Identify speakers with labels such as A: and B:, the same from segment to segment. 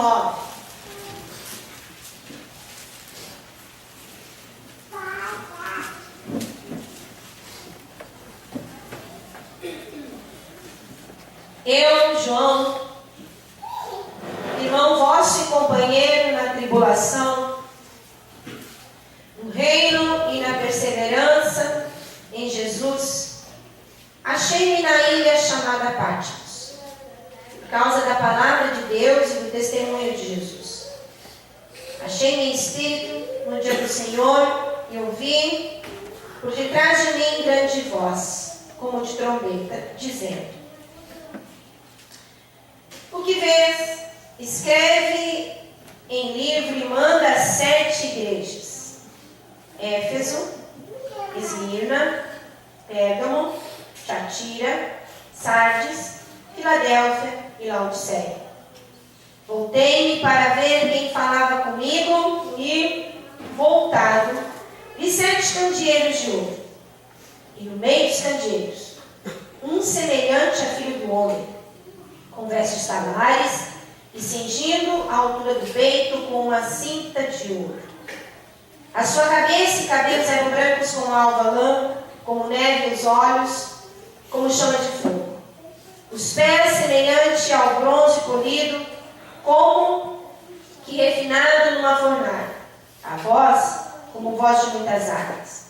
A: 9. Eu, João, irmão vosso e companheiro na tribulação, no reino e na perseverança em Jesus, achei-me na ilha chamada Patmos, por causa da palavra de Deus e do testemunho de Jesus. Achei-me em espírito no dia do Senhor e ouvi, por detrás de mim, grande voz, como de trombeta, dizendo: o que vês, escreve em livro e manda às 7 igrejas: Éfeso, Esmirna, Pérgamo, Tiatira, Sardes, Filadélfia e Laodiceia. Voltei-me para ver quem falava comigo e, voltado, vi 7 candeeiros de ouro. E no meio dos candeeiros, um semelhante a filho do homem, com vestes talares e cingindo a altura do peito com uma cinta de ouro. A sua cabeça e cabelos eram brancos como alva lã, como neve os olhos, como chama de fogo. Os pés semelhante ao bronze polido, como que refinado numa fornalha. A voz, como voz de muitas águas.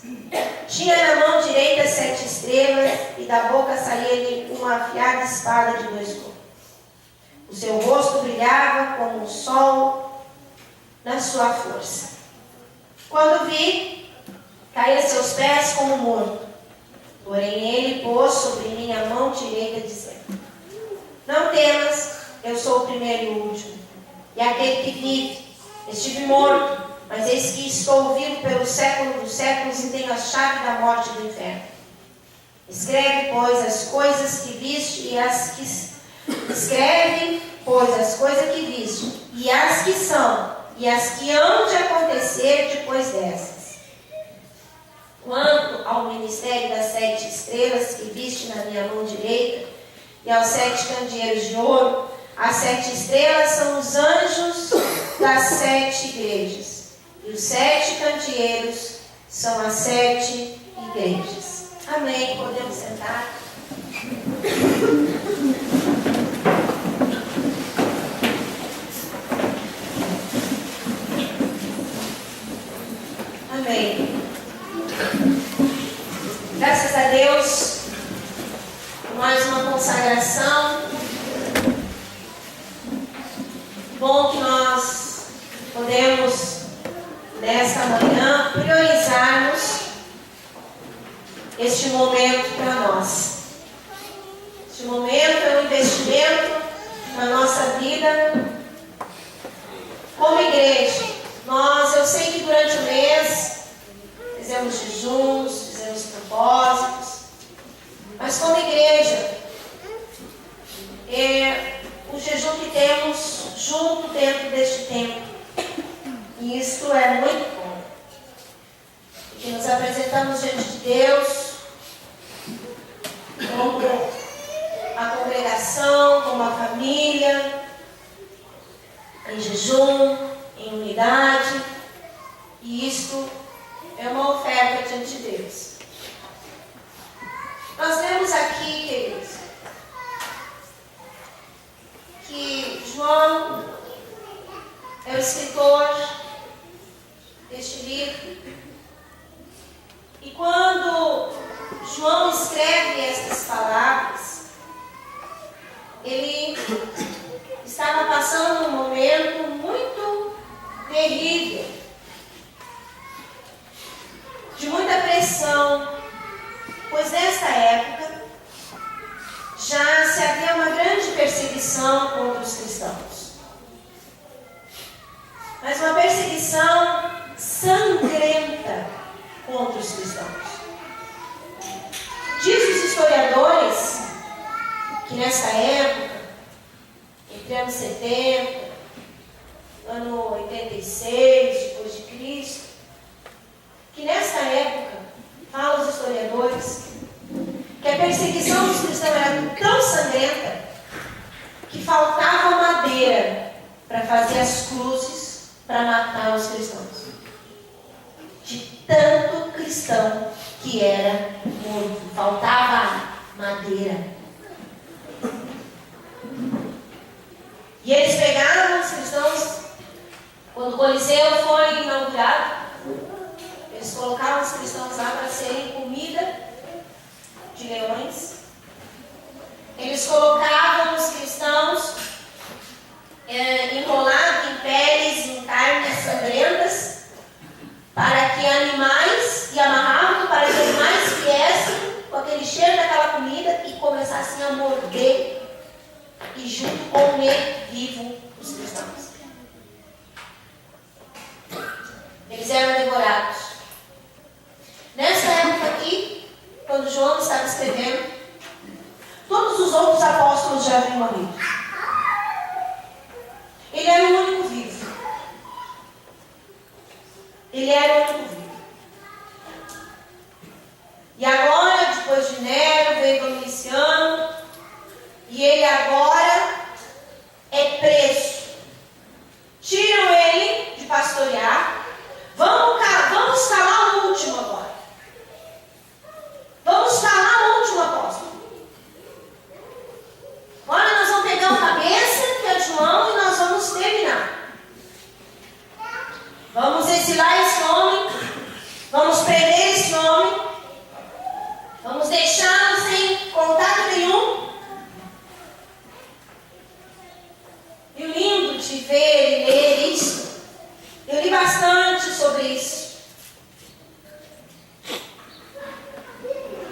A: Tinha na mão direita 7 estrelas, e da boca saía-lhe uma afiada espada de 2 gumes. O seu rosto brilhava como o sol na sua força. Quando vi, caí a seus pés como morto. Porém ele pôs sobre mim a mão direita, dizendo: não temas, eu sou o primeiro e o último, e aquele que vive. Estive morto, mas eis que estou vivo pelo século dos séculos e tenho a chave da morte e do inferno. Escreve, pois, as coisas que viste e as que... Escreve, pois, as coisas que viste, e as que são, e as que hão de acontecer depois dessas. Quanto ao ministério das 7 estrelas que viste na minha mão direita, e aos 7 candeeiros de ouro, as 7 estrelas são os anjos das 7 igrejas, e os 7 candeeiros são as 7 igrejas. Amém. Podemos sentar? Amém. Graças a Deus por mais uma consagração. Bom que nós podemos, nesta manhã, priorizarmos este momento para nós. Este momento é um investimento na nossa vida como igreja. Eu sei que durante o mês fizemos jejuns, fizemos propósitos, mas como igreja, o jejum que temos junto dentro deste tempo, e isto é muito bom, porque nos apresentamos diante de Deus como a congregação, como a família, em jejum, em unidade, e isto é uma oferta diante de Deus. Nós vemos aqui, queridos, que João é o escritor deste livro, e quando João escreve estas palavras, ele estava passando um momento muito terrível, de muita pressão, pois nesta época já se havia uma grande perseguição contra os cristãos, mas uma perseguição sangrenta contra os cristãos. Diz os historiadores que nesta época, entre anos 70, ano 86 depois de Cristo, que nesta época, falam os historiadores, que a perseguição dos cristãos era tão sangrenta que faltava madeira para fazer as cruzes para matar os cristãos. De tanto cristão que era morto. Faltava madeira. E eles pegavam os cristãos, quando o Coliseu foi inaugurado, eles colocavam os cristãos lá para serem comida de leões. Eles colocavam os cristãos enrolados em peles, em carnes sangrentas, para que animais, e amarravam para que animais viessem com aquele cheiro daquela comida e começassem a morder e junto comer vivo os cristãos. Eles eram devorados. Nessa época aqui, quando João estava escrevendo, todos os outros apóstolos já haviam morrido. Ele era o único vivo. Ele era o único vivo. E agora, depois de Nero, veio Domiciano, e ele agora é preso. Tiram ele de pastorear. Vamos calar o último agora. Vamos calar o último apóstolo. Agora nós vamos pegar o cabeça, que é João, e nós vamos terminar. Vamos exilar esse homem. Vamos prender esse homem. Vamos deixá-lo sem contato nenhum. E o lindo de ver e ler isso, eu li bastante sobre isso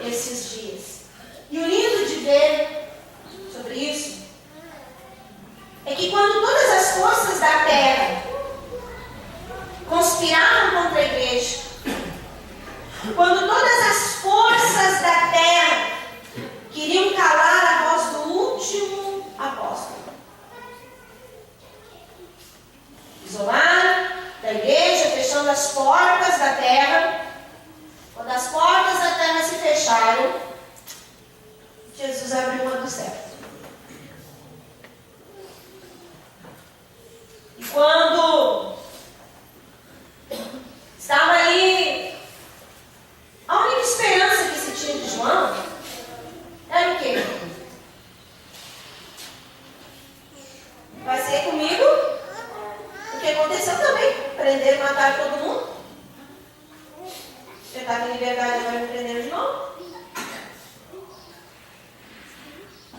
A: esses dias. E o lindo de ver sobre isso é que quando todas as forças da terra conspiravam contra a igreja, quando todas as forças da terra queriam calar a voz do último apóstolo, isolaram da igreja, fechando as portas da terra. Quando as portas da terra se fecharam, Jesus abriu uma do céu. E quando estava ali, a única esperança que se tinha de João era o quê? Vai ser comigo? O que aconteceu também. Prender e matar todo mundo. Você estava em liberdade, agora me prenderam de novo.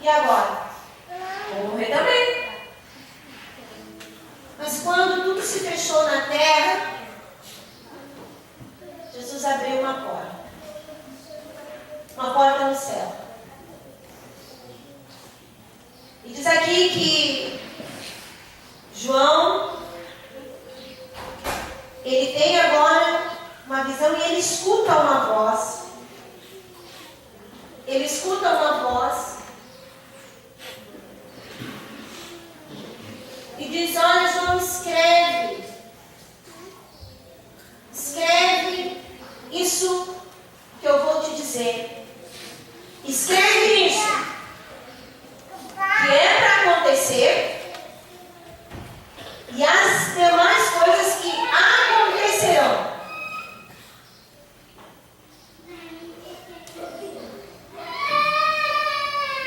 A: E agora? Vou morrer também. Mas quando tudo se fechou na terra, Jesus abriu uma porta. Uma porta no céu. E diz aqui que João, ele tem agora uma visão e ele escuta uma voz. Ele escuta uma voz e diz: olha, João, escreve. Escreve isso que eu vou te dizer. Escreve isso que é para acontecer e as demais coisas que acontecerão.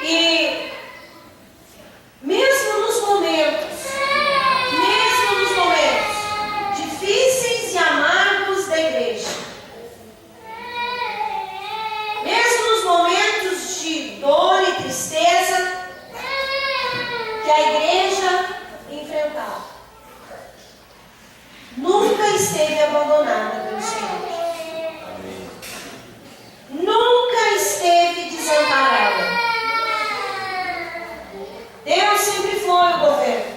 A: E mesmo nos momentos difíceis e amargos da igreja, mesmo nos momentos de dor e tristeza que a igreja enfrentava, nunca esteve abandonada pelo Senhor. Nunca esteve desamparada. Deus sempre foi o governo.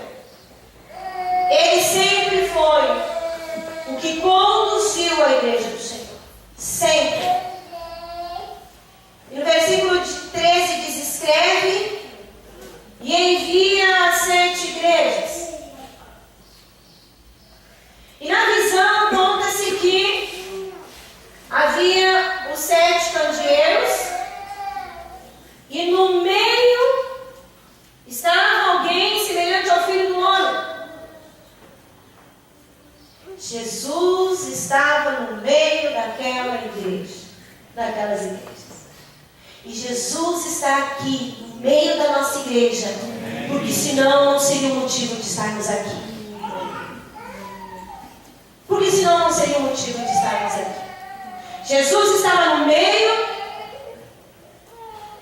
A: Ele sempre foi o que conduziu a igreja do Senhor. Sempre. E no versículo 13 diz: escreve e envia às 7 igrejas. E na visão conta-se que havia os 7 candeeiros e no meio estava alguém semelhante ao Filho do Homem. Jesus estava no meio daquela igreja, daquelas igrejas. E Jesus está aqui, no meio da nossa igreja, porque senão não seria o motivo de estarmos aqui. Porque senão não seria o motivo de estarmos aqui. Jesus estava no meio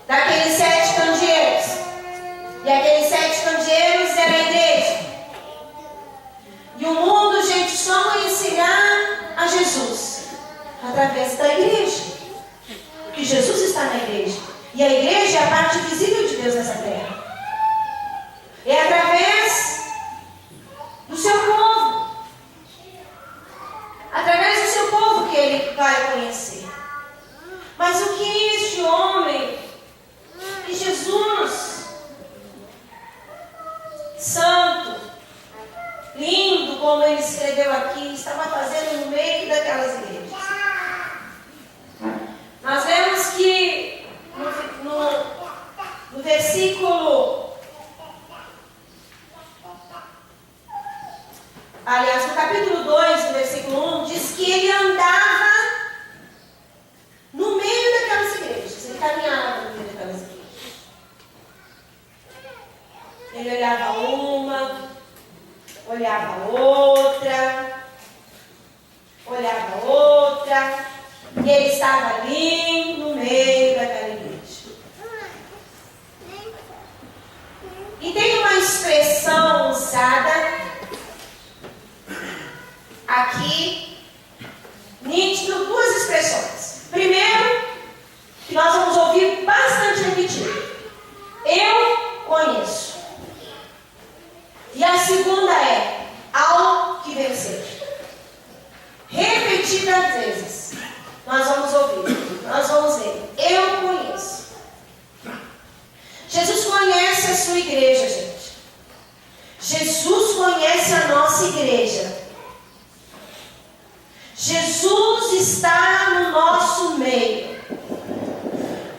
A: daqueles 7 candeeiros. E aqueles 7 candeeiros era a igreja. E o mundo, gente, só conhecerá a Jesus através da igreja. Porque Jesus está na igreja. E a igreja é a parte visível de Deus nessa terra. É através do seu povo. Através do seu povo que ele vai conhecer. Mas o que este homem, que Jesus, santo, lindo, como ele escreveu aqui, estava fazendo no meio daquelas igrejas? Nós vemos que no versículo, aliás, no capítulo 2, no versículo 1, diz que ele andava no meio daquelas igrejas. Ele caminhava no meio daquelas igrejas. Ele olhava uma, olhava outra, olhava outra, e ele estava ali no meio daquela igreja. E tem uma expressão usada aqui, nítido, 2 expressões. Primeiro, que nós vamos ouvir bastante repetido: eu conheço. E a segunda é: ao que vencer. Repetidas vezes. Nós vamos ouvir, nós vamos ler. Eu conheço. Jesus conhece a sua igreja, gente. Jesus conhece a nossa igreja. Jesus está no nosso meio.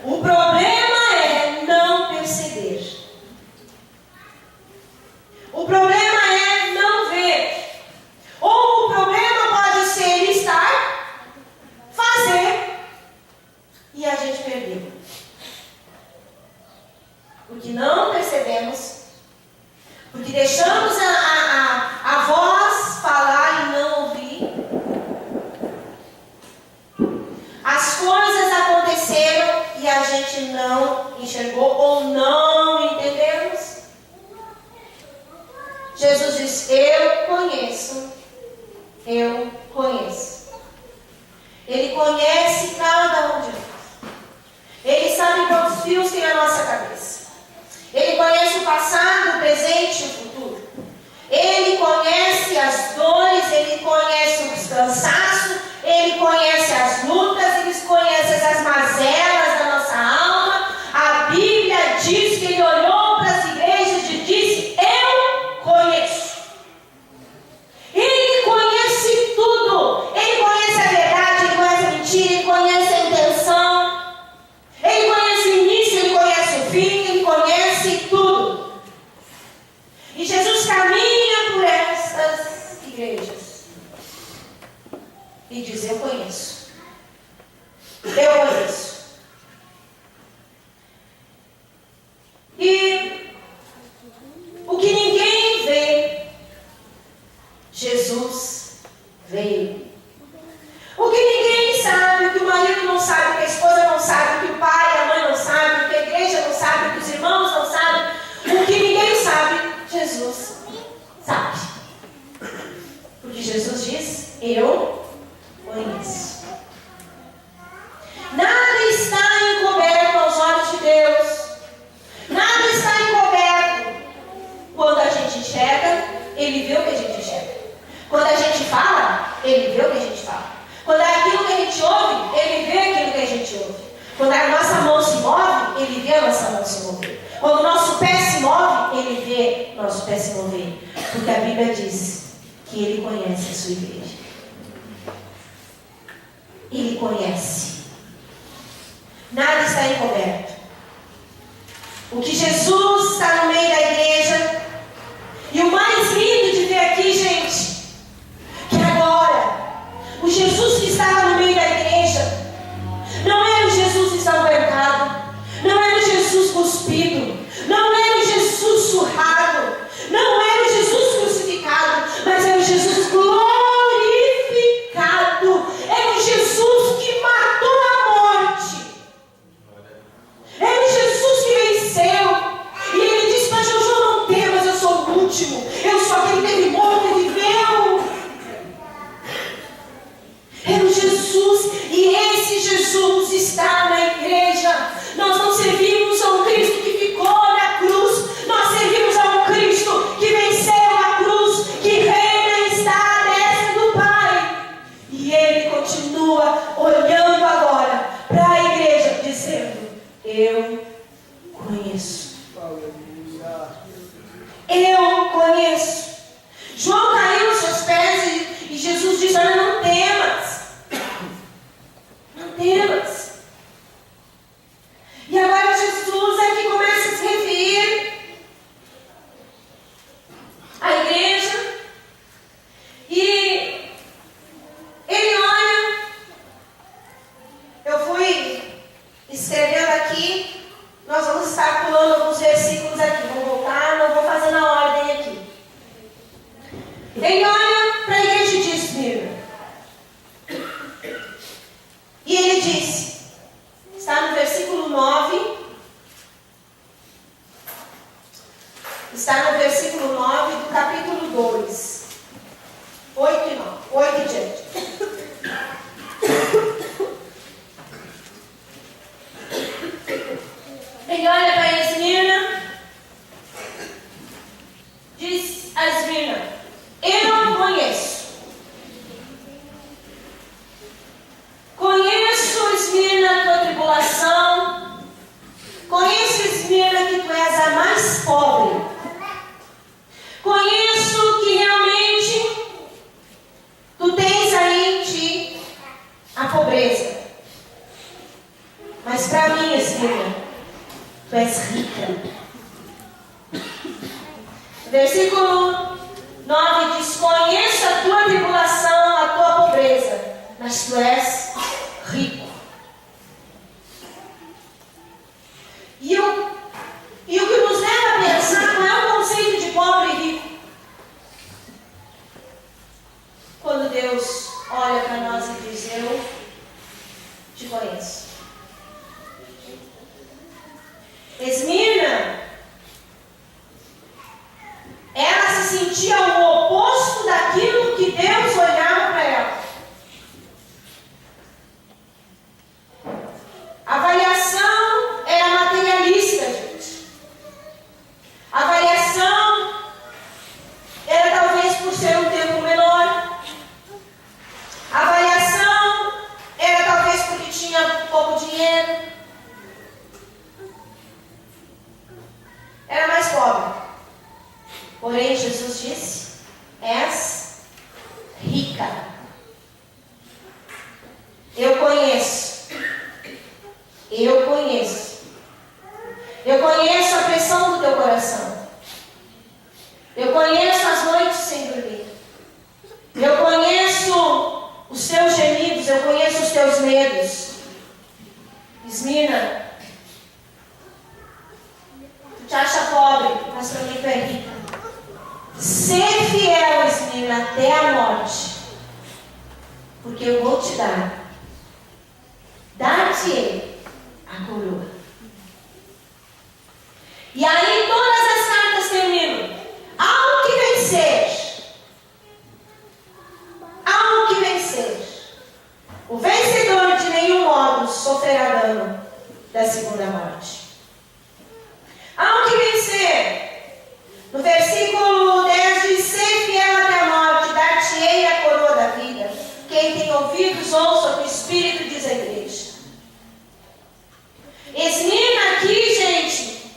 A: O problema é não perceber. O problema é não ver. Ou o problema pode ser estar, fazer, e a gente perder. Porque não percebemos, porque deixamos a voz falar e não ouvir. As coisas aconteceram e a gente não enxergou ou não entendemos. Jesus diz: eu conheço. Eu conheço. Ele conhece cada um de nós. Ele sabe quantos fios tem a nossa cabeça. Ele conhece o passado, o presente e o futuro. Ele conhece as dores, ele conhece o cansaço, ele conhece as lutas, ele conhece as mazelas da nossa alma. A Bíblia diz que ele olhou para as igrejas e disse: eu conheço. Ele conhece tudo. Ele conhece a verdade, ele conhece a mentira, ele conhece a intenção. Ele conhece o início, ele conhece o fim, ele conhece tudo. E Jesus caminha por essas igrejas e diz: eu conheço. Eu conheço. E o que ninguém vê, Jesus veio. O que ninguém sabe, o que o marido não sabe, o que a esposa não sabe, o que o pai, a mãe não sabe, o que a igreja não sabe, o que os irmãos não sabem, o que ninguém sabe, Jesus sabe. Porque Jesus diz: eu conheço. Nada está encoberto aos olhos de Deus. Nada está encoberto. Quando a gente enxerga, Ele vê o que a gente enxerga. Quando a gente fala, Ele vê o que a gente fala. Quando é aquilo que a gente ouve, Ele vê aquilo que a gente ouve. Quando a nossa mão se move, Ele vê a nossa mão se mover. Quando o nosso pé se move, Ele vê o nosso pé se mover. Porque a Bíblia diz que Ele conhece a sua igreja. Ele conhece. Nada está encoberto. O que Jesus está no meio da igreja. E o mais lindo de ver aqui, gente, que agora Ele olha para a igreja de Esmirna. E ele disse, está no versículo 9. Está no versículo 9 do capítulo 2. 8 e 9. 8 e diante. Ele olha para Esmirna, diz a Esmirna, eu não conheço. Conheço, Esmirna, a tua tribulação. Conheço, Esmirna, que tu és a mais pobre. Conheço que realmente tu tens aí em ti a pobreza. Mas para mim, Esmirna, tu és rica. Versículo 9 diz, conheço a tua tribulação, a tua pobreza, mas tu és rico. E o que nos leva a pensar não é o conceito de pobre e rico. Quando Deus olha para nós e diz, eu te conheço. Esmirna, ela se sentia o oposto daquilo que Deus olhava para ela. A avaliação era materialista, gente. A avaliação era talvez por ser um tempo menor. A avaliação era talvez porque tinha pouco dinheiro. Era mais pobre. Porém, Jesus disse, és rica. Eu conheço. Eu conheço. Eu conheço a pressão do teu coração. Eu conheço as noites sem dormir. Eu conheço os teus gemidos. Eu conheço os teus medos. Esmirna, tu te acha pobre, mas para mim tu é rica. Ser fiel, Esmirna, até a morte, porque eu vou te dar-te a coroa. E aí todas as cartas terminam. Há um que vencer. Há um que vencer. O vencedor de nenhum modo sofrerá dano da segunda morte. Há um que vencer. No versículo 10 diz, ser fiel até a morte, dar-te-ei a coroa da vida. Quem tem ouvidos, ouça o que o Espírito diz à igreja. Esmirna aqui, gente,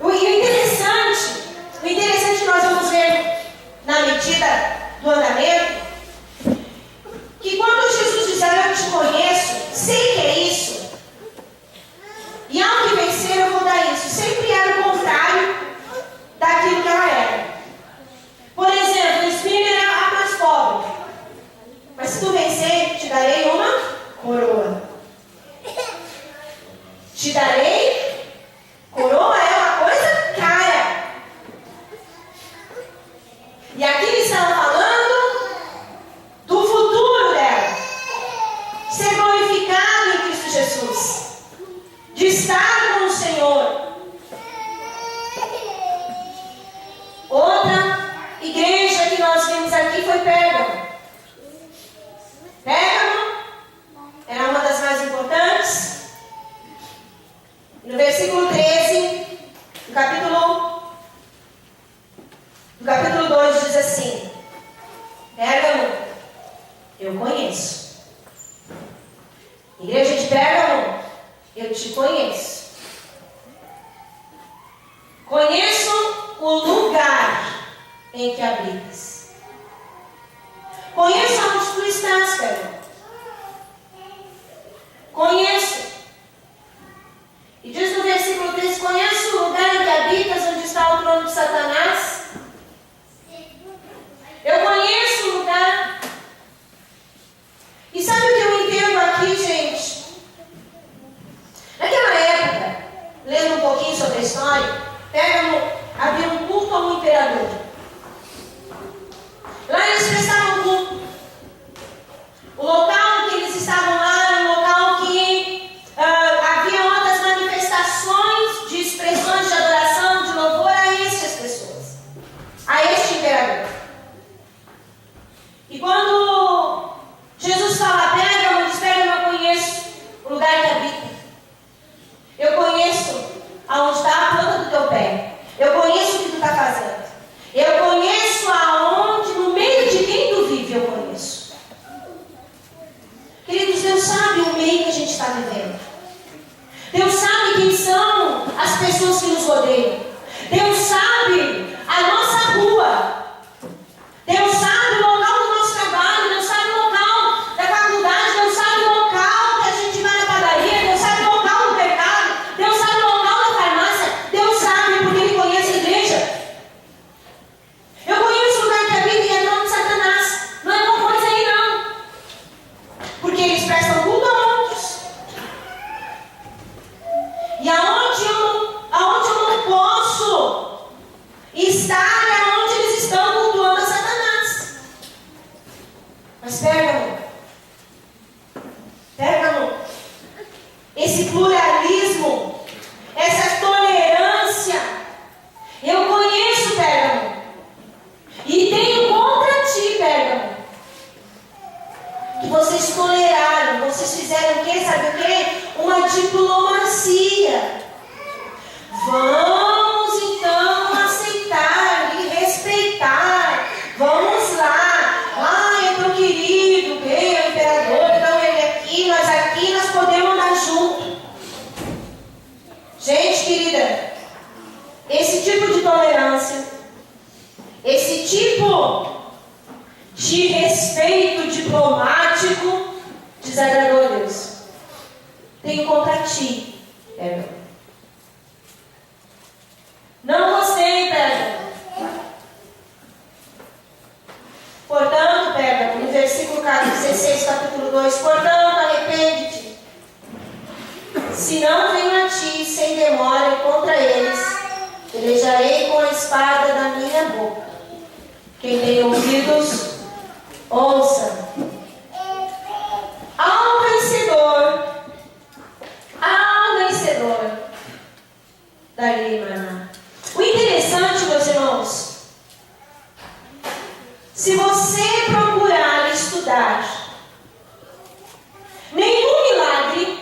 A: o interessante nós vamos ver na medida do andamento, que quando Jesus diz, eu te conheço, sei que é isso, e ao que vencer eu vou dar isso, sempre era o contrário daquilo que ela era. Por exemplo, Esmirna era a mais pobre. Mas se tu vencer, te darei uma coroa. Te darei coroa é uma coisa cara. E aqui ele estava falando do futuro dela. Ser glorificado em Cristo Jesus. De estar com o Senhor. Outra igreja que nós vimos aqui foi Pérgamo. Pérgamo era uma das mais importantes. No versículo 13, do capítulo 2 diz assim, Pérgamo, eu conheço. Igreja de Pérgamo, eu te conheço. Conheço o lugar em que habitas. Conheço onde tu estás, Pérgamo. Conheço. E diz no versículo 3, conheço o lugar em que habitas, onde está o trono de Satanás. Eu conheço o lugar. E sabe o que eu entendo aqui, gente? Naquela época, lendo um pouquinho sobre a história, havia um culto a um imperador. vocês toleraram, vocês fizeram o quê? Sabe o quê? Uma diplomacia. Vamos então aceitar e respeitar. Vamos lá. É tão querido, bem, o imperador, então ele aqui, nós podemos andar junto. Gente querida, esse tipo de tolerância, esse tipo de respeito diplomático desagradou a Deus. Tenho contra ti, Pérgamo. Não gostei, Pérgamo. Portanto, Pérgamo, no versículo 16, capítulo 2, portanto, arrepende-te. Se não venho a ti sem demora e contra eles, pelejarei com a espada da minha boca. Quem tem ouvidos, ouça. Ao vencedor, darei maná. O interessante, meus irmãos, se você procurar estudar nenhum milagre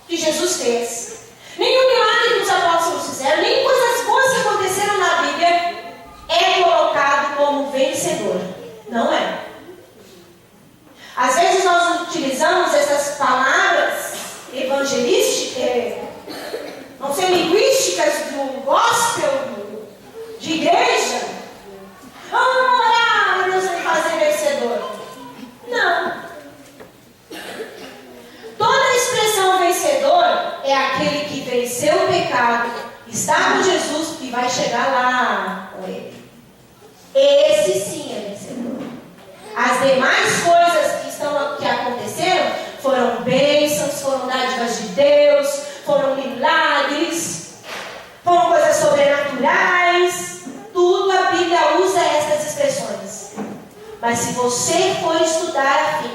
A: que Jesus fez, nenhum milagre que os apóstolos fizeram, nem coisas boas que aconteceram na Bíblia, é colocado como vencedor. Não é. Às vezes nós utilizamos essas palavras evangelísticas, não sei, linguísticas do gospel, de igreja. Vamos orar, Deus vai fazer vencedor. Não. Toda a expressão vencedor é aquele que venceu o pecado, está com Jesus e vai chegar lá com ele. Esse sim é vencedor. As demais coisas que aconteceram foram bênçãos, foram dádivas de Deus, foram milagres, foram coisas sobrenaturais. Tudo a Bíblia usa essas expressões. Mas se você for estudar a fim,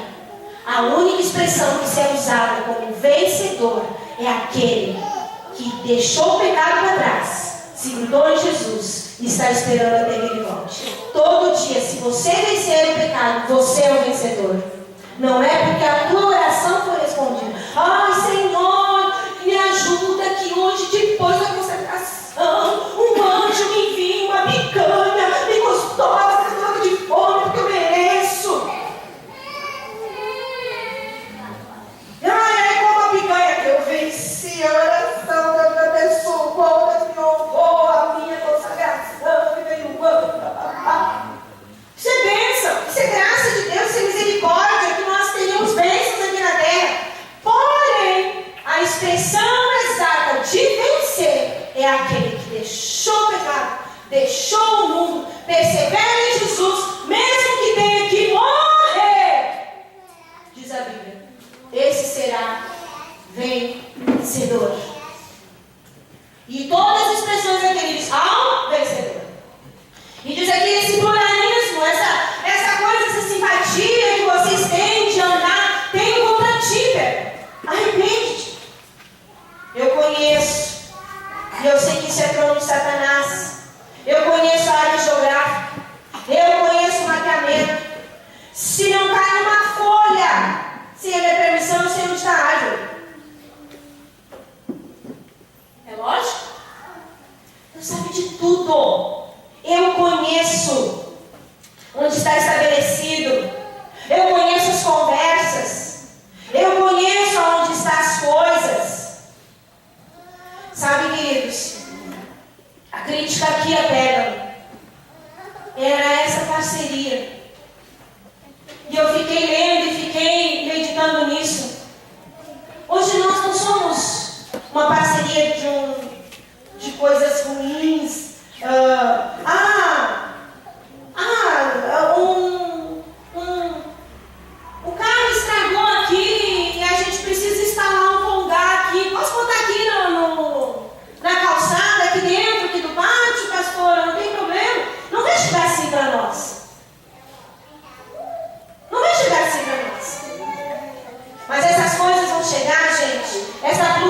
A: a única expressão que se é usada como vencedor é aquele que deixou o pecado para trás, se grudou em Jesus e está esperando até que ele volte. Todo dia, se você vencer o pecado, você é o vencedor. Não é porque a tua oração foi respondida. Ai, Senhor, me ajuda que hoje, depois da consagração, um anjo me envia uma picanha bem gostosa, toda de fome, porque eu mereço. Ai, como a picanha que eu venci a oração da minha pessoa, Deus me honrou a minha consagração, e veio um ano. Isso é bênção, isso é graça de Deus, isso é misericórdia, que nós tenhamos bênçãos aqui na terra. Porém, a expressão exata de vencer é aquele que deixou o pecado, deixou o mundo, persevera em Jesus, mesmo que tenha que morrer, diz a Bíblia. Esse será vencedor. E todas as expressões aqui ele diz ao vencedor. E diz aqui esse pluralismo, essa coisa, essa simpatia que vocês têm de andar, tenho contra ti, velho. Arrepende-te. Eu conheço, e eu sei que isso é trono de Satanás. Eu conheço a área geográfica, eu conheço o mapeamento. Se não cai uma folha sem a minha permissão, eu sei onde está a árvore. É lógico? Deus sabe de tudo. Eu conheço onde está estabelecido. Eu conheço as conversas. Eu conheço onde estão as coisas. Sabe, queridos, a crítica aqui a Pérgamo era essa parceria. E eu fiquei lendo e fiquei meditando nisso. Hoje nós não somos uma parceria de coisas ruins. O carro estragou aqui e a gente precisa instalar um pongá aqui. Posso botar aqui na calçada, aqui dentro, aqui do pátio, pastora? Não tem problema. Não vai chegar assim para nós. Não vai chegar assim para nós. Mas essas coisas vão chegar, gente. Essa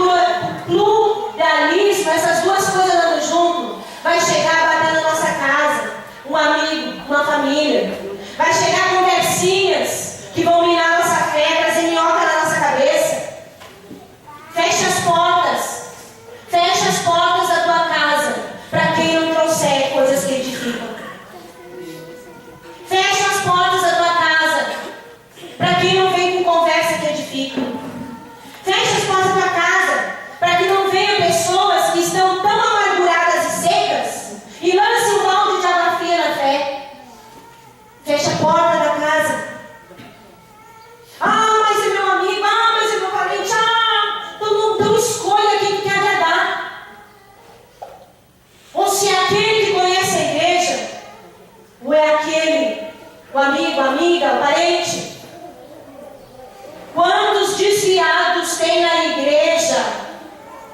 A: pluralismo, essas duas coisas andando junto, vai chegar batendo na nossa casa. Um amigo, uma família. Vai chegar conversinhas que vão minar nossa que não vem com conversa que edifica. Feche as portas da casa, para que não venham pessoas que estão tão amarguradas e secas e lancem um balde de água fria na fé. Feche a porta da casa. Ah, mas é meu amigo, ah, mas é meu parente, ah, então escolha quem tu quer agradar. Ou se é aquele que conhece a igreja, ou é aquele, o amigo, a amiga, o parente. Quantos desviados tem na igreja,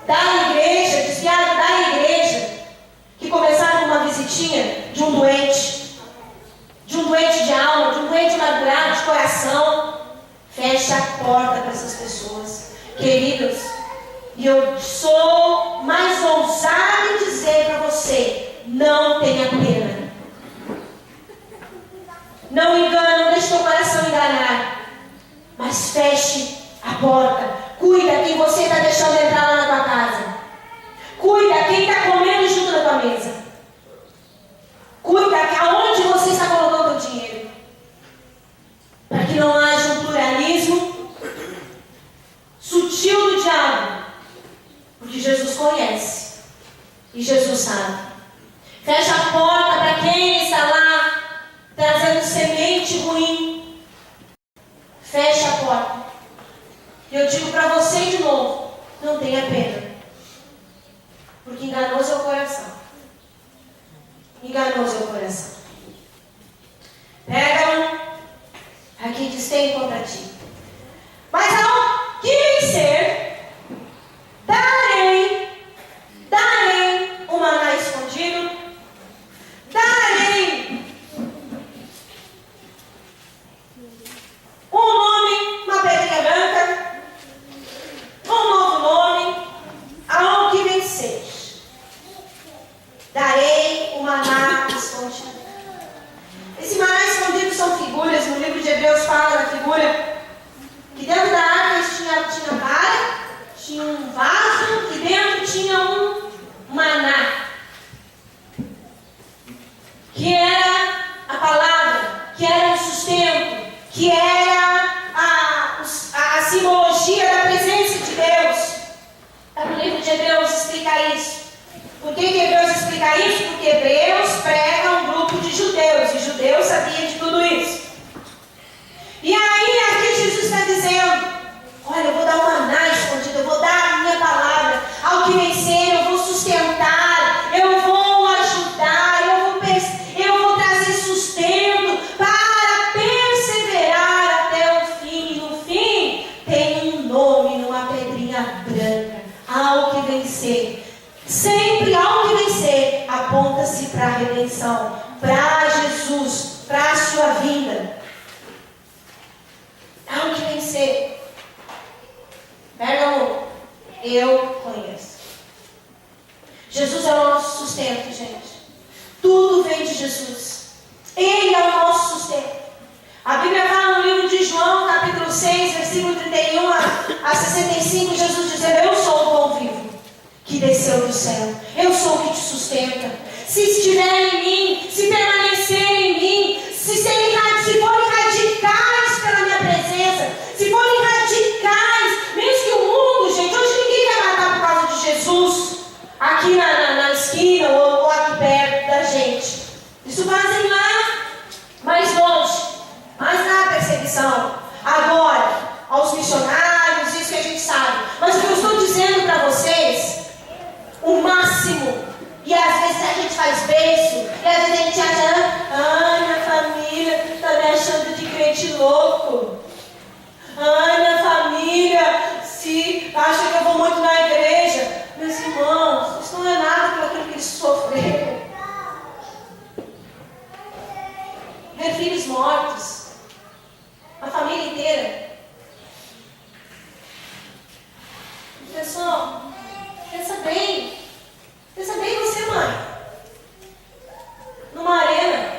A: desviado da igreja, que começaram uma visitinha de um doente de alma, de um doente amargurado de coração? Fecha a porta para essas pessoas, queridos. E eu sou mais ousada em dizer para você: não tenha pena. Não engana, não deixe teu coração enganar. Mas feche a porta. Cuida quem você está deixando entrar lá na tua casa. Cuida quem está comendo junto na tua mesa. Cuida aonde você está colocando o teu dinheiro. Para que não haja um pluralismo sutil do diabo. Porque Jesus conhece. E Jesus sabe. Fecha a porta para quem está lá trazendo semente ruim. Fecha a porta. E eu digo para você de novo: não tenha pena. Porque enganoso é o coração. Enganoso é o coração. Pega-o. Aqui diz: tem contra ti. Mas ao que vencer, darei o maná escondido, darei um nome, uma pedrinha branca, um novo nome, ao que vencer. Darei o maná escondido. Esse maná escondido são figuras. No livro de Hebreus fala da figura que dentro da arca tinha vara, tinha um vaso e dentro tinha um maná, que era a palavra, que era o sustento, que era a simbologia da presença de Deus. Está no livro de Hebreus explica isso. Por que Hebreus explica isso? Porque Hebreus prega um grupo de judeus, e judeus sabiam de tudo isso. E aí aqui Jesus está dizendo: olha, eu vou dar um maná escondido, eu vou dar a minha palavra. Ao que vencer, eu vou sustentar, eu vou ajudar, eu vou trazer sustento para perseverar até o fim. E no fim tem um nome numa pedrinha branca. Ao que vencer. Sempre ao que vencer, aponta-se para a redenção, para Jesus, para a sua vinda. Ao que vencer. Pérgamo, eu conheço. Jesus é o nosso sustento, gente. Tudo vem de Jesus. Ele é o nosso sustento. A Bíblia fala no livro de João, capítulo 6, versículo 31 a 65, Jesus dizendo: eu sou o pão vivo que desceu do céu. Eu sou o que te sustenta. Se estiver em mim, se permanecer em mim, se forem radicais pela minha presença, se forem radicais, mesmo que o mundo, gente, hoje ninguém vai matar por causa de Jesus, aqui na esquina ou aqui perto da gente. Isso fazem lá, mais longe, mas na perseguição. Agora, aos missionários, isso que a gente sabe. Mas o que eu estou dizendo para vocês, o máximo, e às vezes a gente faz beijo, e às vezes a gente acha: minha família está me achando de crente louco. Minha família se acha que eu vou muito na igreja. Meus irmãos, isso não é nada por aquilo que eles sofreram. Ver filhos mortos, a família inteira. Pessoal, pensa bem você, mãe, numa arena,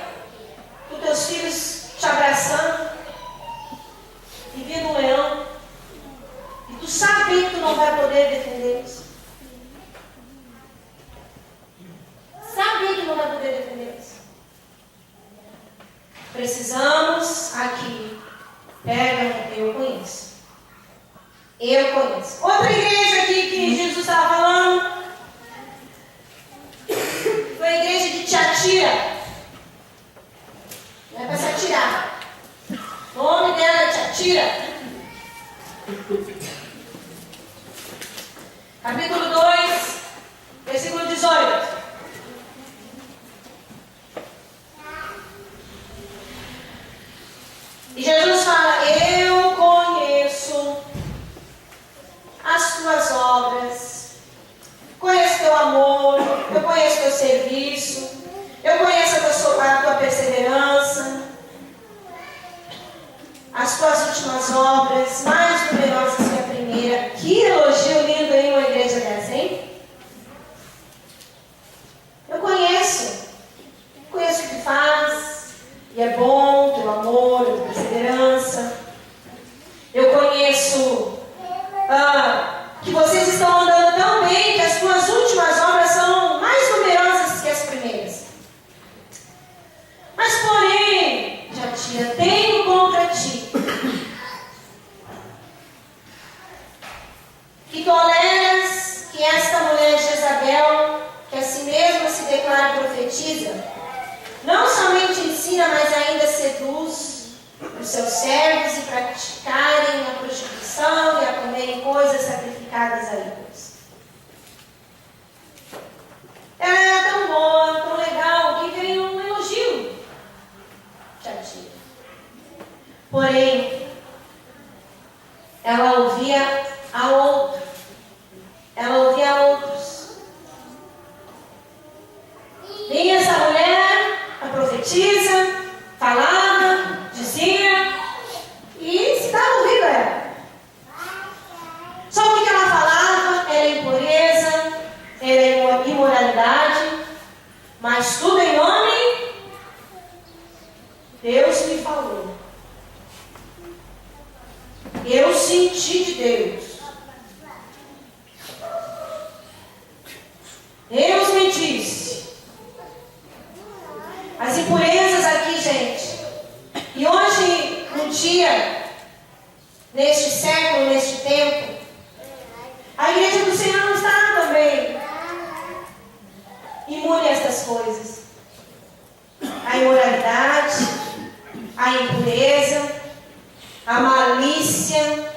A: com teus filhos te abraçando, e vendo um leão, e tu sabe bem que tu não vai poder defendê-los. Sabe bem que não vai poder defendê-los. Precisamos aqui, pega Eu conheço. Outra igreja aqui que Jesus estava falando foi a igreja de Tiatira. Não é para se atirar. O nome dela é Tiatira. Capítulo 2, versículo 18. E Jesus fala: eu conheço as tuas obras, conheço teu amor, eu conheço teu serviço, eu conheço a tua perseverança, as tuas últimas obras, mais numerosas que a primeira. Que elogio lindo em uma igreja dessa, hein? Eu conheço o que tu faz, e é bom, teu amor, tua perseverança. Eu conheço que vocês estão andando tão bem que as tuas últimas obras são mais numerosas que as primeiras. Mas porém, Tiatira, tenho contra ti que toleras que esta mulher Jezabel, que a si mesma se declara profetiza, não somente ensina, mas ainda seduz os seus servos e praticarem a prostituição e a comerem coisas sacrificadas a ídolos. Ela era tão boa, tão legal, que veio um elogio. Tiatira. Porém, ela ouvia a outro. Ela ouvia a outros. Vinha essa mulher, a profetiza, falava, dizia, e se dava ouvido a ela. Só o que ela falava era impureza, era imoralidade, mas tudo em nome, Deus me falou. Eu senti de Deus. Deus me disse. As impurezas aqui, gente. E hoje, no dia, neste século, neste tempo, a igreja do Senhor não está também imune a estas coisas. A imoralidade, a impureza, a malícia,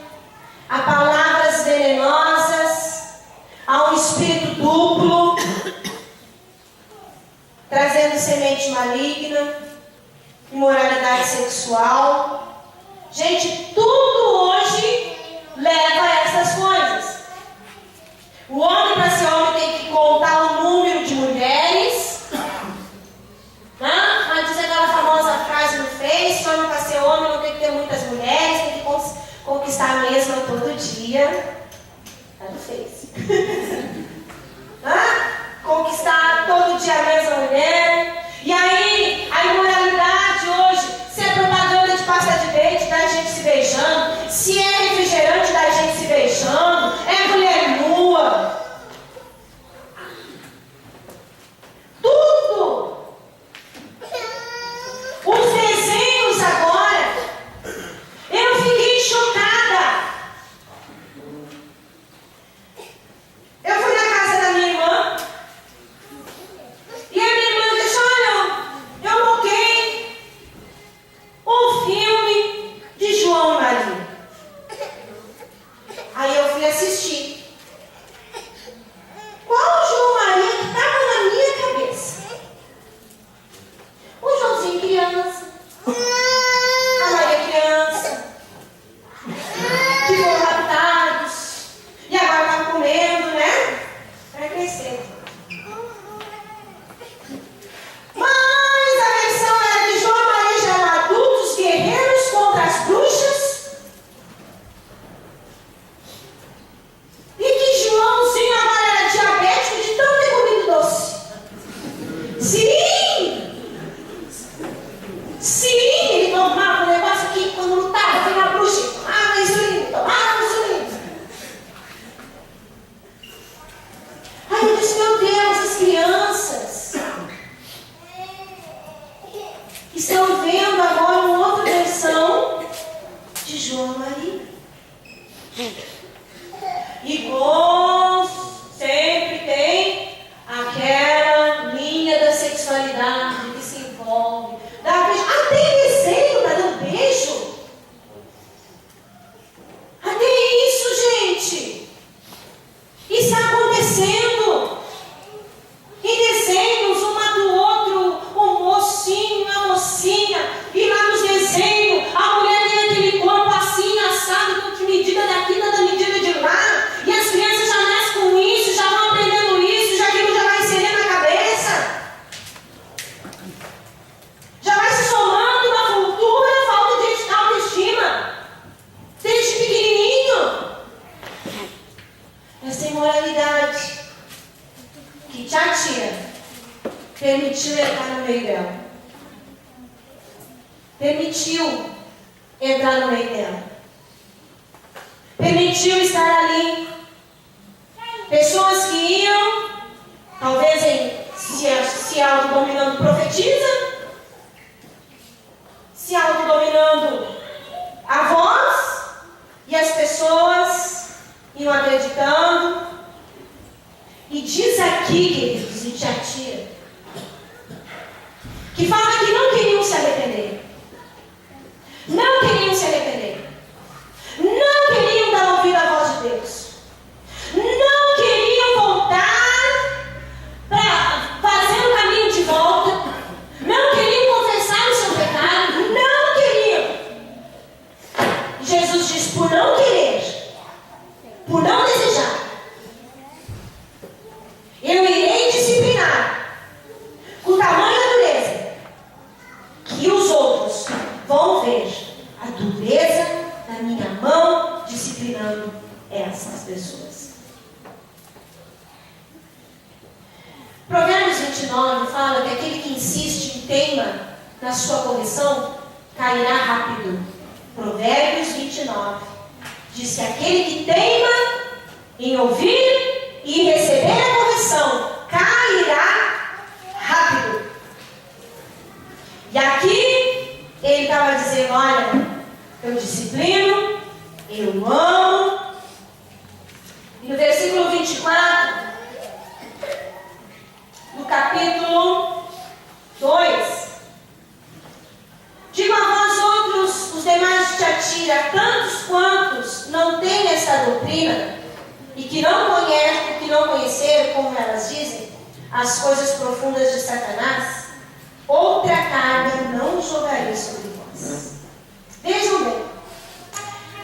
A: a palavras venenosas, a um espírito duplo, trazendo semente maligna, imoralidade sexual. Gente, tudo hoje leva a essas coisas. O homem, para ser homem, tem que contar o número de mulheres. Né? Diz aquela famosa frase no Face: homem, para ser homem, não tem que ter muitas mulheres, tem que conquistar a mesma todo dia. Está no Face. Conquistar todo dia a mesma mulher. E aí, a imoralidade hoje, se é propaganda de pasta de dente, da gente se beijando, se é refrigerante, da gente se beijando, é mulher nua. Tudo. Os desenhos agora, eu fiquei chocada. Eu fui na casa da minha irmã, e a minha irmã disse: olha, eu coloquei um filme de João e Maria. Aí eu fui assistir. Qual João e Maria que estava na minha cabeça? O Joãozinho criança, a Maria criança, que foram raptados e agora estão comendo, né? Para crescer. Mas a versão era de João e Maria já eram adultos guerreiros contra as bruxas. E que Joãozinho agora era diabético de tanto ter comido doce. Sim! Sim! Ele tomava um negócio aqui quando lutava, vinha uma bruxa, tomava insulina. Aí eu disse: meu Deus, as crianças estão vendo agora uma outra versão de João e Maria. permitiu entrar no meio dela. Permitiu estar ali. Pessoas que iam, talvez se autodominando, profetiza, se autodominando a voz, e as pessoas iam acreditando. E diz aqui, queridos, em Tiatira, que fala que não queriam se arrepender. Não queriam se arrepender. Não queriam dar ouvido à voz de Deus. Não queriam voltar para fazer o caminho de volta. Não queriam confessar o seu pecado. Não queriam. E Jesus diz, por não querer, por não desejar, eu irei disciplinar com tamanha dureza que os outros vão ver a dureza da minha mão disciplinando essas pessoas. Provérbios 29 fala que aquele que insiste e teima na sua correção cairá rápido. Provérbios 29 diz que aquele que teima em ouvir e receber a correção cairá rápido. E aqui ele estava dizendo, olha, eu disciplino, eu amo. E no versículo 24, do capítulo 2, digo a vós outros, os demais de Tiatira, tantos quantos não têm esta doutrina, e que não conheceram, como elas dizem, as coisas profundas de Satanás, outra carga não jogarei sobre vós. Vejam bem,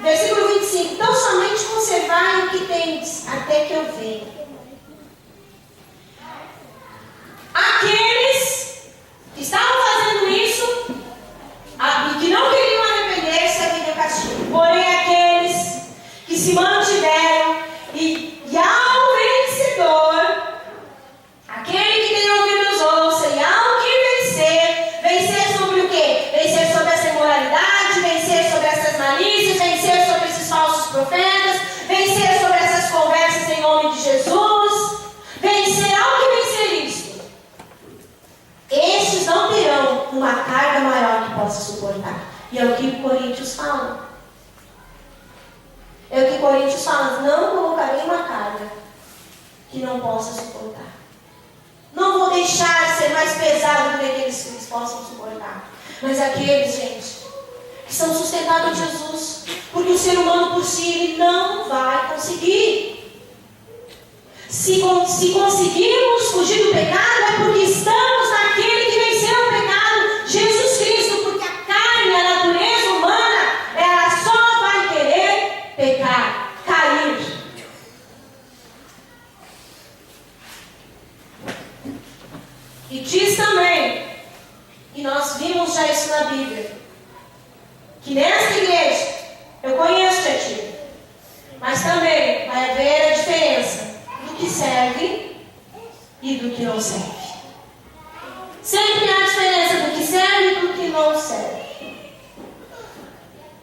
A: versículo 25, então somente conservai o que tendes, até que eu venha. Aqueles que estavam fazendo isso e que não queriam arrepender-se, haveriam castigo. Porém, aqueles que se mantiveram e ao vencedor, aquele que tem ouvidos ouça, e ao que vencer sobre o quê? Vencer sobre essa imoralidade, vencer sobre essas malícias, vencer sobre esses falsos profetas, vencer sobre essas conversas em nome de Jesus, vencer ao que vencer isso. Estes não terão uma carga maior que possa suportar. E é o que Coríntios fala. É o que Coríntios fala. Não colocarei uma carga que não possa suportar. Não vou deixar ser mais pesado do que aqueles que eles possam suportar. Mas aqueles, gente, que são sustentados em Jesus. Porque o ser humano por si, ele não vai conseguir. Se conseguirmos fugir do pecado, é porque estamos naquele que venceu o pecado, Jesus Cristo, porque a carne, a natureza humana, ela só vai querer pecar, cair. E diz também, e nós vimos já isso na Bíblia, que nesta igreja, eu conheço Tiatira, mas também vai haver a diferença que serve e do que não serve. Sempre há diferença do que serve e do que não serve.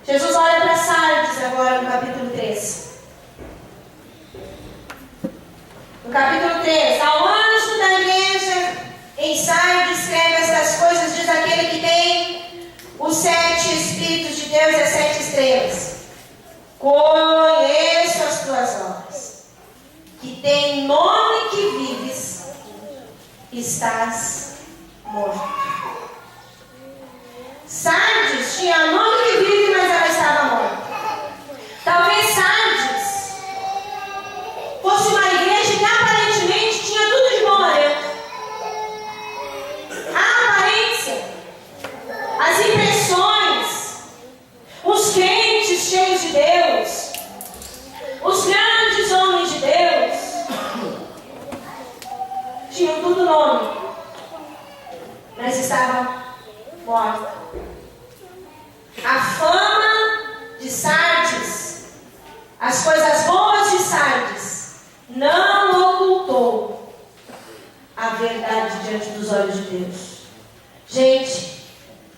A: Jesus olha para Sardes agora no capítulo 3. No capítulo 3, ao anjo da igreja em Sardes escreve estas coisas, diz aquele que tem os 7 Espíritos de Deus e as 7 estrelas. Conheço as tuas obras, que tem nome que vives, estás morto. Sardes tinha nome que vive, mas ela estava morta. Talvez Sardes fosse uma igreja que aparentemente tinha tudo de bom lá dentro. A aparência, as impressões, os crentes cheios de Deus, os grandes homens de Deus, tinham tudo nome, mas estavam mortos. A fama de Sardes, as coisas boas de Sardes, não ocultou a verdade diante dos olhos de Deus. Gente,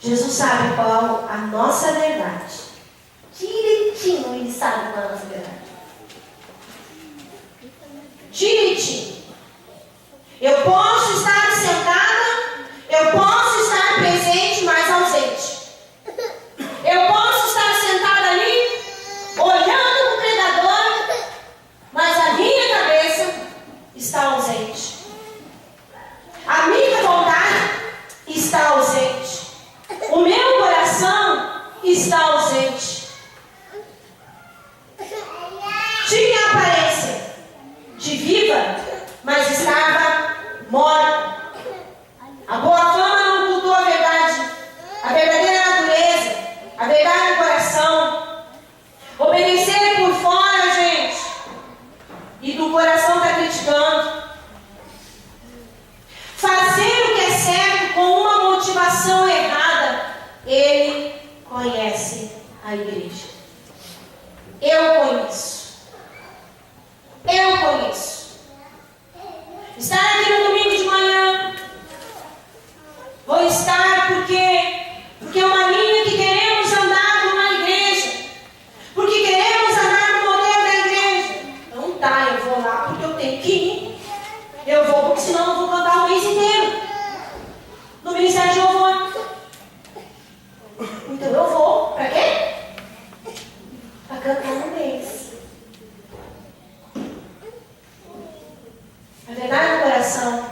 A: Jesus sabe qual a nossa verdade. Direitinho Ele sabe qual é a nossa verdade. Direitinho. Eu posso estar sentada, eu posso estar presente, mas ausente. Eu posso estar sentada ali, olhando o predador, mas a minha cabeça está ausente. A minha vontade está ausente. O meu coração está ausente. Tinha aparência de viva, mas estava morta. A boa fama não ocultou a verdade, a verdadeira natureza, a verdade do coração. Obedecer por fora, gente, e do coração está criticando. Fazer o que é certo com uma motivação errada. Ele conhece a igreja. Eu conheço. Eu conheço. Estar aqui no domingo de manhã. Vou estar porque é uma linha que queremos andar na igreja. Porque queremos andar no modelo da igreja. Então tá, eu vou lá porque eu tenho que ir. Eu vou porque senão eu vou cantar o mês inteiro. No ministério de louvor. Então eu vou. Pra quê? Pra cantar no mês. A verdade do coração.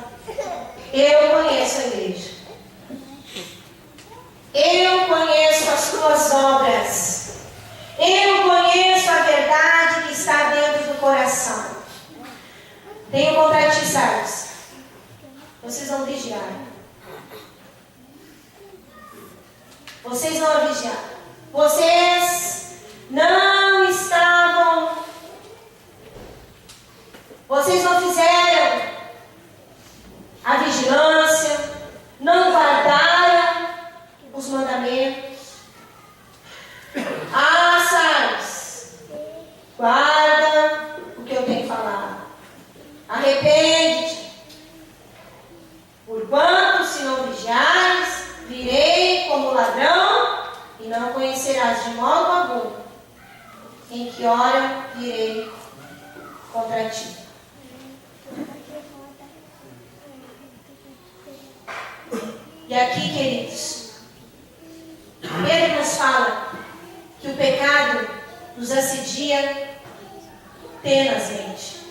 A: Eu conheço a igreja. Eu conheço as tuas obras. Eu conheço a verdade que está dentro do coração. Tenho contra ti, Sardes. Vocês vão vigiar. Vocês vão vigiar. Vocês não estavam. Vocês não fizeram a vigilância. Não guardaram os mandamentos. Ah, Sardes, guarda o que eu tenho falado. Arrepende-te. Porquanto, se não vigiares, virei como ladrão e não conhecerás de modo algum em que hora virei contra ti. E aqui, queridos, Pedro nos fala que o pecado nos assedia tenazmente.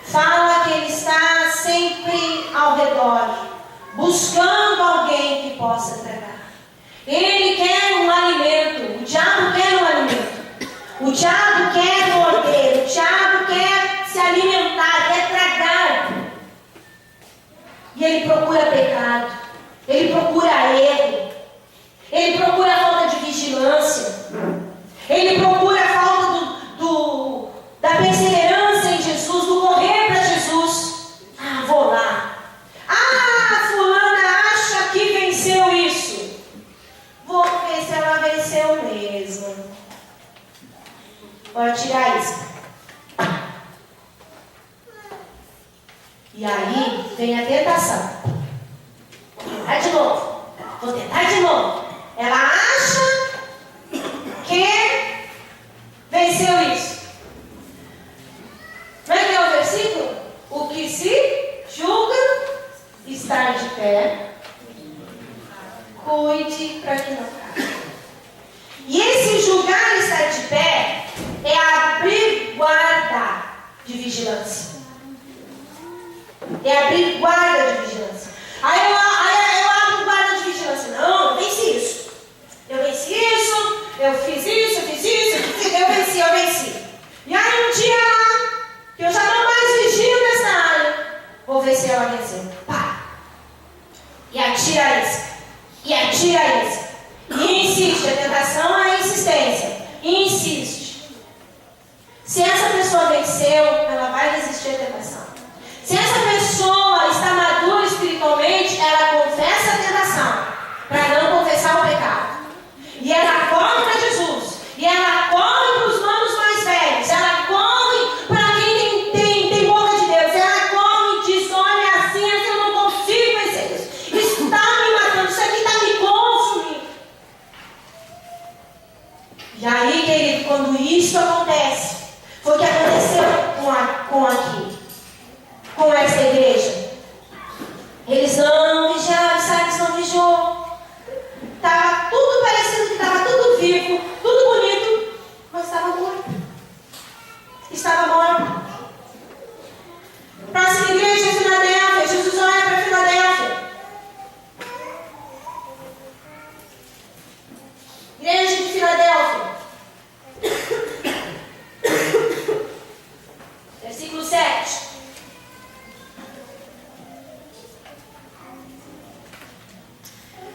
A: Fala que ele está sempre ao redor, buscando alguém que possa tragar. Ele quer um alimento, o diabo quer um alimento. O diabo quer morder, o diabo quer se alimentar, quer tragar. E ele procura pecado, ele procura erro, ele procura falta de vigilância, ele procura a falta da perseverança em Jesus, do correr para Jesus. Ah, vou lá. Ah, fulana acha que venceu isso. Vou ver se ela venceu mesmo. Bora tirar isso. E aí vem a tentação. Vou tentar de novo. Vou tentar de novo. Ela acha que venceu isso. Como é que é o versículo? O que se julga estar de pé, cuide para que não caia. E esse julgar estar de pé é abrir guarda de vigilância. É abrir guarda de vigilância. Aí eu abro guarda de vigilância. Não, eu venci isso. Eu venci isso, eu fiz isso, eu fiz isso, eu venci. E aí um dia lá, que eu já não mais vigio nessa área, vou ver se ela venceu. Pá! E atira a isca. E atira a isca. E insiste. A tentação é a insistência. E insiste. Se essa pessoa venceu, ela vai resistir à tentação. Se essa pessoa está madura espiritualmente, ela confessa a tentação para não confessar o pecado. E ela corre para Jesus. E ela corre para os manos mais velhos. Ela corre para quem tem boca de Deus. Ela corre e diz: olha, assim eu não consigo vencer isso. Isso está me matando. E aí, querido, quando isso acontece, foi o que aconteceu com essa igreja. Eles não vigiaram, Sardis não vigiou. Estava tudo parecendo que estava tudo vivo, tudo bonito, mas estava morto. Estava morto. Próxima igreja é Filadélfia. Jesus olha para Filadélfia. Igreja de Filadélfia. Versículo 7.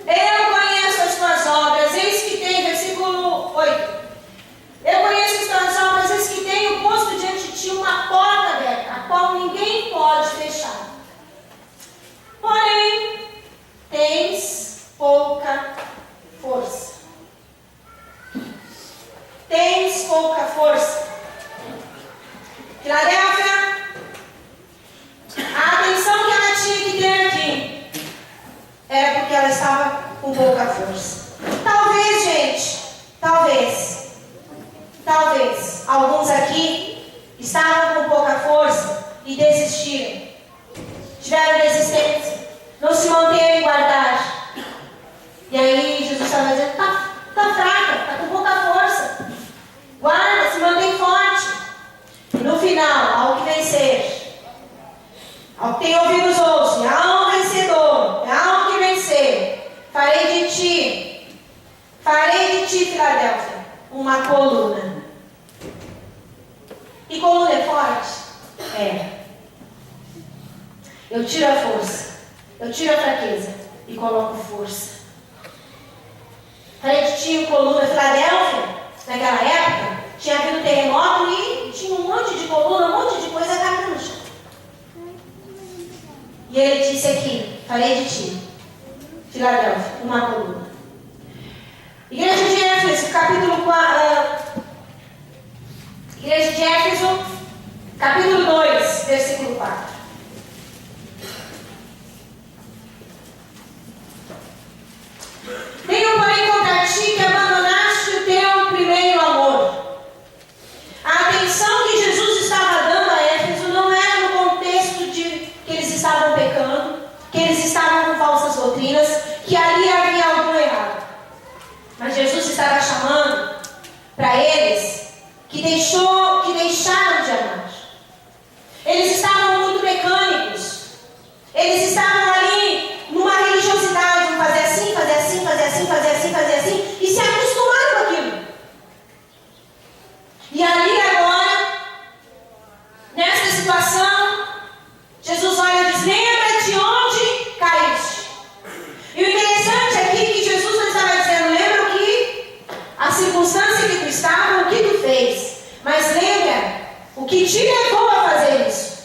A: Eu conheço as tuas obras, eis que tem, versículo 8. Eu conheço as tuas obras, eis que tenho posto diante de ti uma porta aberta, a qual ninguém pode fechar. Porém, tens pouca força. Tens pouca força. Filadélfia, a atenção que ela tinha que ter aqui era porque ela estava com pouca força. Talvez, gente, talvez, alguns aqui estavam com pouca força e desistiram. Tiveram resistência, não se manteram em guardar. E aí Jesus estava dizendo, está fraca, está com pouca força. Guarda, se mantém forte. E no final, ao que vencer, ao que tem ouvidos ouçam, ao vencedor, ao que vencer, farei de ti, Filadélfia, uma coluna. E coluna é forte? É. Eu tiro a força, eu tiro a fraqueza e coloco força. Farei de ti coluna. Filadélfia, naquela época, tinha havido terremoto e tinha um monte de coluna, um monte de coisa caindo no chão. E ele disse aqui, farei de ti, Filadélfia, uma coluna. Igreja de Éfeso, capítulo 4. Igreja de Éfeso, capítulo 2, versículo 4. Tenho, porém, contra ti que abandonaste o teu primeiro amor. A atenção que Jesus estava dando a Éfeso não era no contexto de que eles estavam pecando, que eles estavam com falsas doutrinas, que ali havia algo errado. Mas Jesus estava chamando para eles que deixaram de amar. Eles estavam muito mecânicos. Eles estavam ali numa religiosidade, de fazer assim, fazer assim, fazer assim, fazer assim, fazer assim, e se acostumaram com aquilo. E ali agora, nessa situação, Jesus olha e diz, lembra de onde caíste. E o interessante aqui é que Jesus não estava dizendo, lembra o que a circunstância que tu estava, o que tu fez, mas lembra o que te levou a fazer isso.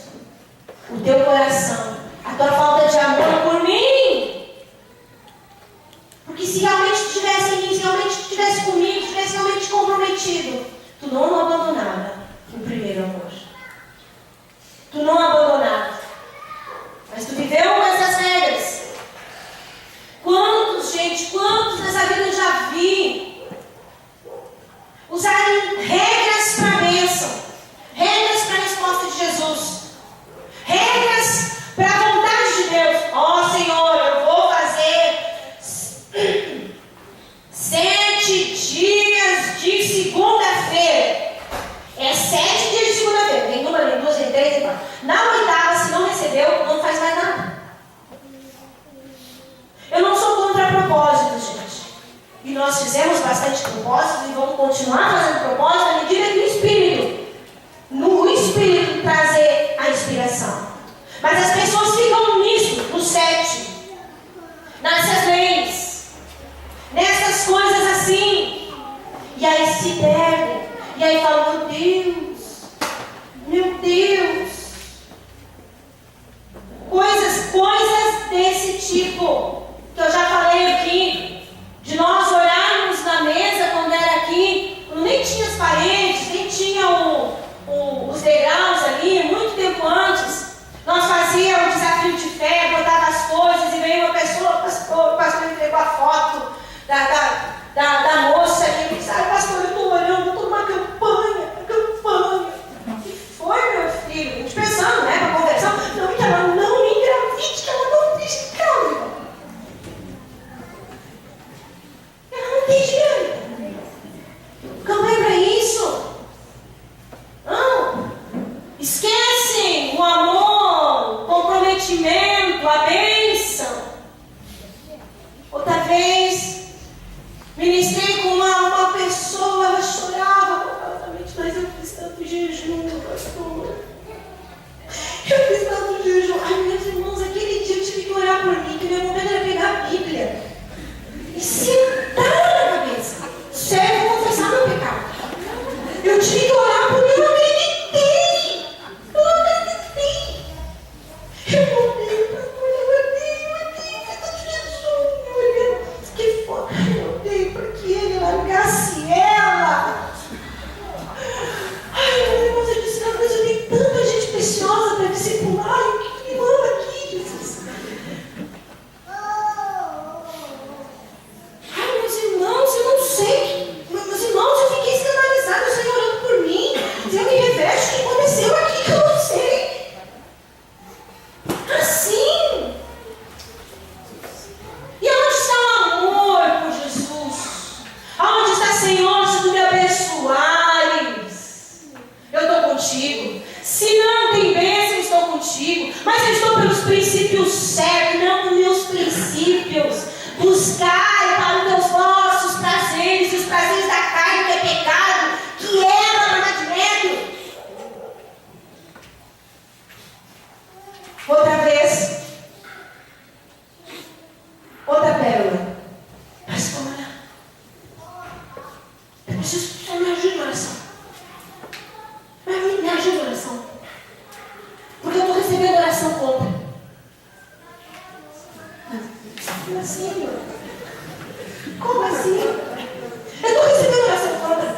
A: O teu coração, a tua falta de amor por mim. Porque se realmente tu tivesse em mim, se realmente tu estivesse comigo, se tivesse realmente comprometido, tu não abandonava o primeiro amor. Tu não abandonava. Mas tu viveu com essas regras. Quantos nessa vida eu já vi usarem regras para a bênção, regras para a resposta de Jesus, regras para a vontade de Deus. Ó Senhor, eu vou fazer 7 dias de segunda-feira. É 7 dias de segunda-feira. Tem uma, tem duas, tem três, tem quatro. Na 8ª, se não recebeu, não faz mais nada. Eu não sou contra propósitos, gente. E nós fizemos bastante propósitos e vamos continuar fazendo propósitos à medida que no Espírito trazer a inspiração. Mas as pessoas ficam nisso, no 7, nessas leis, nessas coisas assim. E aí se perdem. E aí falam, meu Deus. Coisas desse tipo, que eu já falei aqui, de nós olharmos na mesa quando era aqui, quando nem tinha as paredes, nem tinha os degraus ali, muito tempo antes, nós fazíamos o desafio de fé, botava as coisas e veio uma pessoa, o pastor entregou a foto da moça ali, e disse, pastor, eu estou Entenderam? Campanha para isso. Não. Esquecem o amor, o comprometimento, a bênção. Outra vez, ministrei com uma pessoa, ela chorava completamente, mas eu fiz tanto jejum, pastor. Eu fiz tanto jejum. Ai, meus irmãos, aquele dia eu tive que orar por mim, que meu momento era pegar a Bíblia e sentar na cabeça. Sério, vou confessar meu pecado. Eu tive que orar por mim, eu não acreditei. Eu não acreditei. Eu odeio, pastor, eu odeio tanto jejum. Que foda, eu odeio porque ele largasse ela. Ai, meus irmãos, eu disse, não, mas eu tenho tanta gente preciosa para discipular. O que me manda aqui, Jesus? Ai, meus irmãos, eu não sei. Meus irmãos, eu fiquei escandalizada. O Senhor orando por mim. Deus me reveste o que aconteceu aqui, que eu não sei. Assim. E onde está o amor por Jesus? Aonde está, Senhor, se tu me abençoares? Eu estou contigo. Se não tem bênção, eu estou contigo. Mas eu estou pelos princípios certos, não pelos meus princípios. Buscai para os teus vossos prazeres, os prazeres da carne, que é pecado, que é mandamento. Outra vez. Outra pérola. Pastor, eu preciso que o Senhor me ajude na oração. Me ajude na oração. Porque eu estou recebendo oração contra. Como assim? Como assim? Eu estou recebendo oração contra.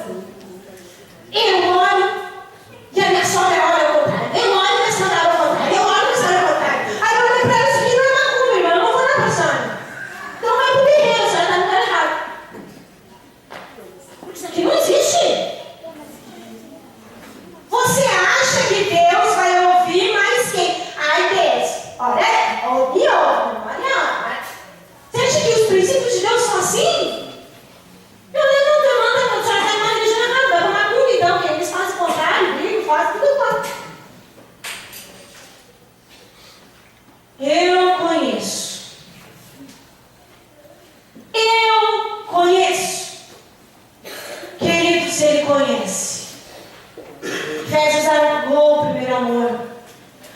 A: Eu oro e a minha sogra ora ao contrário. Eu oro e a minha sogra ora ao contrário. Eu oro e a minha sogra ao contrário. Aí eu olhei para ela e disse, não é macumba, irmã. Eu não vou orar para a senhora. Então vai para o terreiro, a senhora está no lugar errado. Isso aqui não existe. Você acha que Deus vai ouvir mais quem? Ai, Deus, olha, ouve, olha. Você acha que os princípios de Deus são assim? Eu levanto a mão, a senhora está numa religião errada, vai para uma macumba então, que eles fazem o contrário, brigam, fazem tudo igual. Eu conheço. Queridos, Ele conhece. Efésios largou o primeiro amor.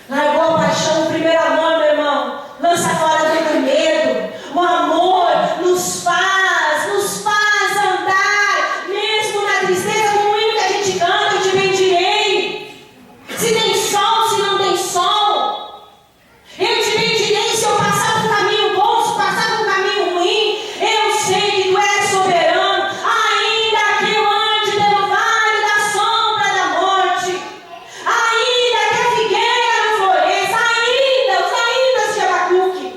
A: Largou a paixão, o primeiro amor, meu irmão. Lança fora todo medo. O amor nos faz andar, mesmo na tristeza, como o hino que a gente canta, eu te bendirei. Se tem sol, se não tem sol. Eu te bendirei se eu passar por um caminho bom, se passar por um caminho ruim. Eu sei que tu és soberano. Ainda que eu ande pelo vale da sombra da morte, ainda que a figueira não floresça, ainda de Abacuque,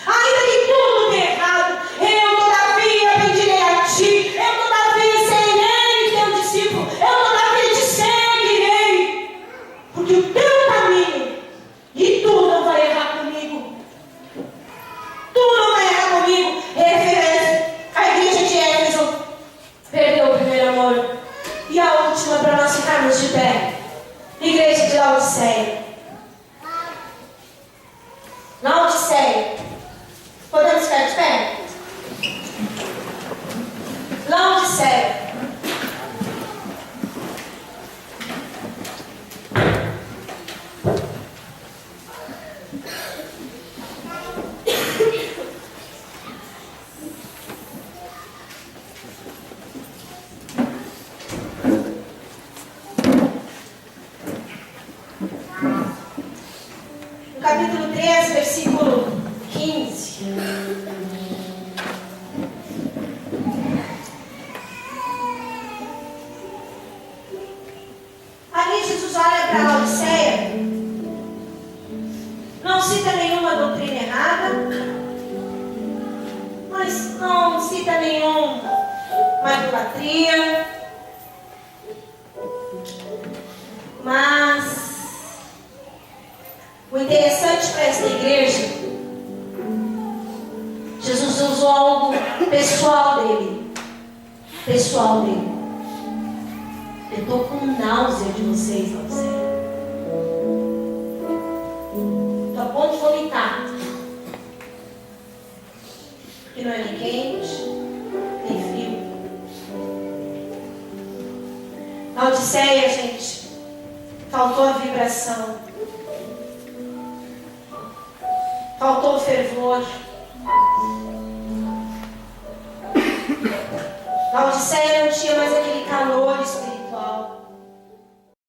A: ainda que tudo dê errado, eu todavia bendirei a ti, eu todavia serei teu discípulo, eu todavia te seguirei, porque o teu caminho, e tu não vai errar comigo. Tu não vai errar comigo. Referência, a igreja de Éfeso perdeu o primeiro amor. E a última, para nós ficarmos de pé, igreja de Laodiceia. Laodiceia. Podemos ficar de pé? Laodiceia. No capítulo 3, versículo 15. Ali Jesus olha para Laodiceia, não cita nenhuma doutrina errada, mas não cita nenhuma idolatria, mas o interessante para esta igreja, Jesus usou algo pessoal dele. pessoal dele. Eu estou com náusea de vocês, Laodiceia. Estou a ponto de vomitar. Porque não é nem quente, nem frio. Laodiceia, gente, faltou a vibração. Faltou o fervor. Laodiceia não tinha mais aquele calor espiritual.